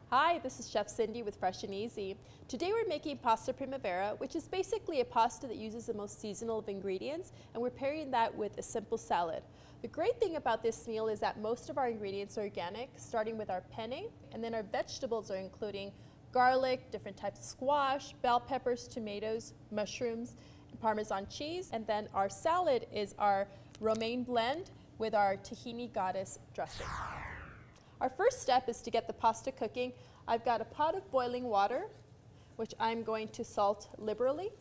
Hi, this is Chef Cyndi with Fresh and Easy. Today we're making pasta primavera, which is basically a pasta that uses the most seasonal of ingredients, and we're pairing that with a simple salad. The great thing about this meal is that most of our ingredients are organic, starting with our penne, and then our vegetables are including garlic, different types of squash, bell peppers, tomatoes, mushrooms, and Parmesan cheese, and then our salad is our romaine blend with our tahini goddess dressing. Our first step is to get the pasta cooking. I've got a pot of boiling water, which I'm going to salt liberally.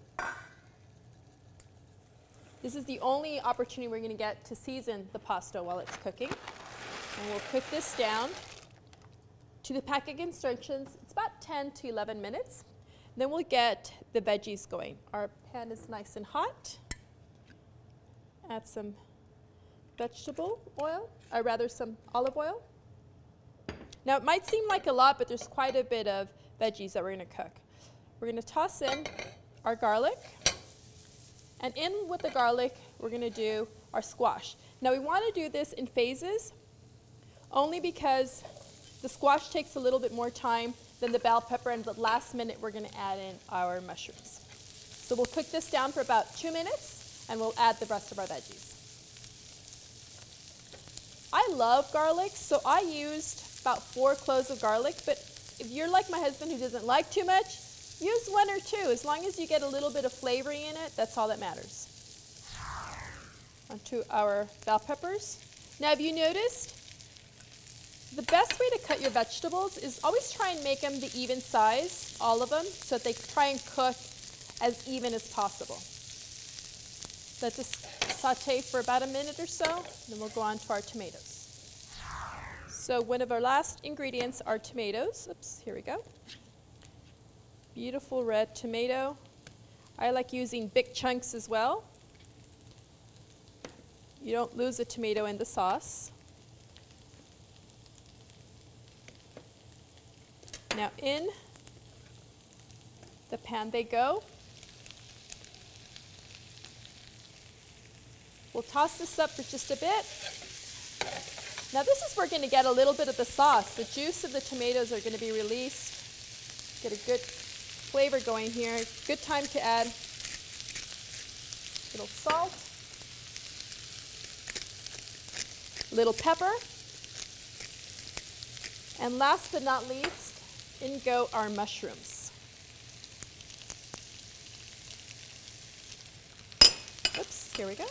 This is the only opportunity we're going to get to season the pasta while it's cooking. And we'll cook this down to the packaging instructions. It's about 10 to 11 minutes. Then we'll get the veggies going. Our pan is nice and hot. Add some vegetable oil, or rather some olive oil. Now, it might seem like a lot, but there's quite a bit of veggies that we're going to cook. We're going to toss in our garlic. And in with the garlic, we're going to do our squash. Now, we want to do this in phases, only because the squash takes a little bit more time than the bell pepper, and at the last minute, we're going to add in our mushrooms. So we'll cook this down for about 2 minutes, and we'll add the rest of our veggies. I love garlic, so I used about 4 cloves of garlic, but if you're like my husband who doesn't like too much, use 1 or 2. As long as you get a little bit of flavoring in it, that's all that matters. Onto our bell peppers. Now, have you noticed, the best way to cut your vegetables is always try and make them the even size, all of them, so that they try and cook as even as possible. Let this saute for about a minute or so, then we'll go on to our tomatoes. So one of our last ingredients are tomatoes. Oops, here we go. Beautiful red tomato. I like using big chunks as well. You don't lose a tomato in the sauce. Now in the pan they go. We'll toss this up for just a bit. Now this is where we're going to get a little bit of the sauce. The juice of the tomatoes are going to be released. Get a good flavor going here. Good time to add a little salt, a little pepper, and last but not least, in go our mushrooms. Oops, here we go.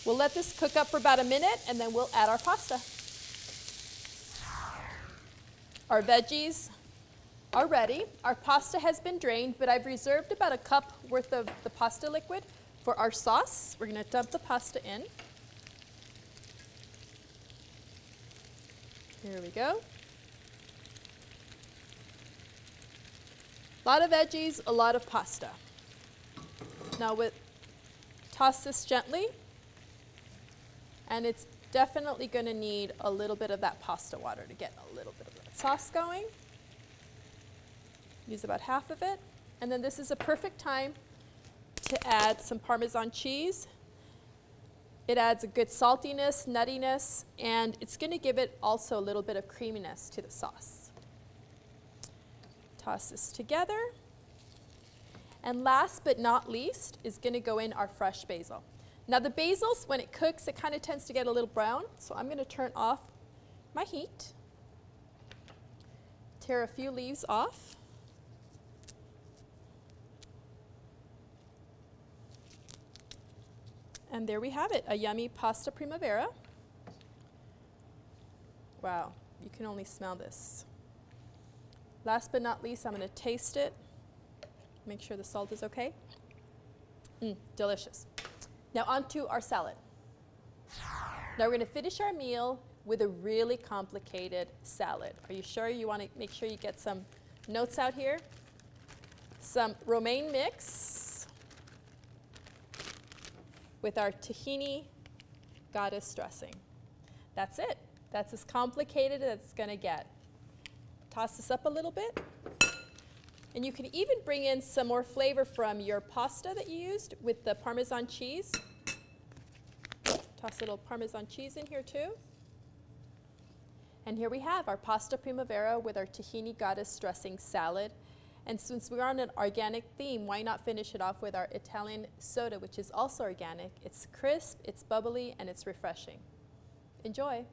We'll let this cook up for about a minute, and then we'll add our pasta. Our veggies are ready. Our pasta has been drained, but I've reserved about a cup worth of the pasta liquid for our sauce. We're going to dump the pasta in. Here we go. A lot of veggies, a lot of pasta. Now toss this gently. And it's definitely going to need a little bit of that pasta water to get a little bit of that sauce going. Use about half of it. And then this is a perfect time to add some Parmesan cheese. It adds a good saltiness, nuttiness, and it's going to give it also a little bit of creaminess to the sauce. Toss this together. And last but not least is going to go in our fresh basil. Now the basils, when it cooks, it kind of tends to get a little brown, so I'm going to turn off my heat, tear a few leaves off, and there we have it, a yummy pasta primavera. Wow, you can only smell this. Last but not least, I'm going to taste it, make sure the salt is okay. Delicious. Now onto our salad. Now we're going to finish our meal with a really complicated salad. Are you sure? You want to make sure you get some notes out here. Some romaine mix with our tahini goddess dressing. That's it. That's as complicated as it's going to get. Toss this up a little bit. And you can even bring in some more flavor from your pasta that you used with the Parmesan cheese. Toss a little Parmesan cheese in here too. And here we have our pasta primavera with our tahini goddess dressing salad. And since we're on an organic theme, why not finish it off with our Italian soda, which is also organic. It's crisp, it's bubbly, and it's refreshing. Enjoy.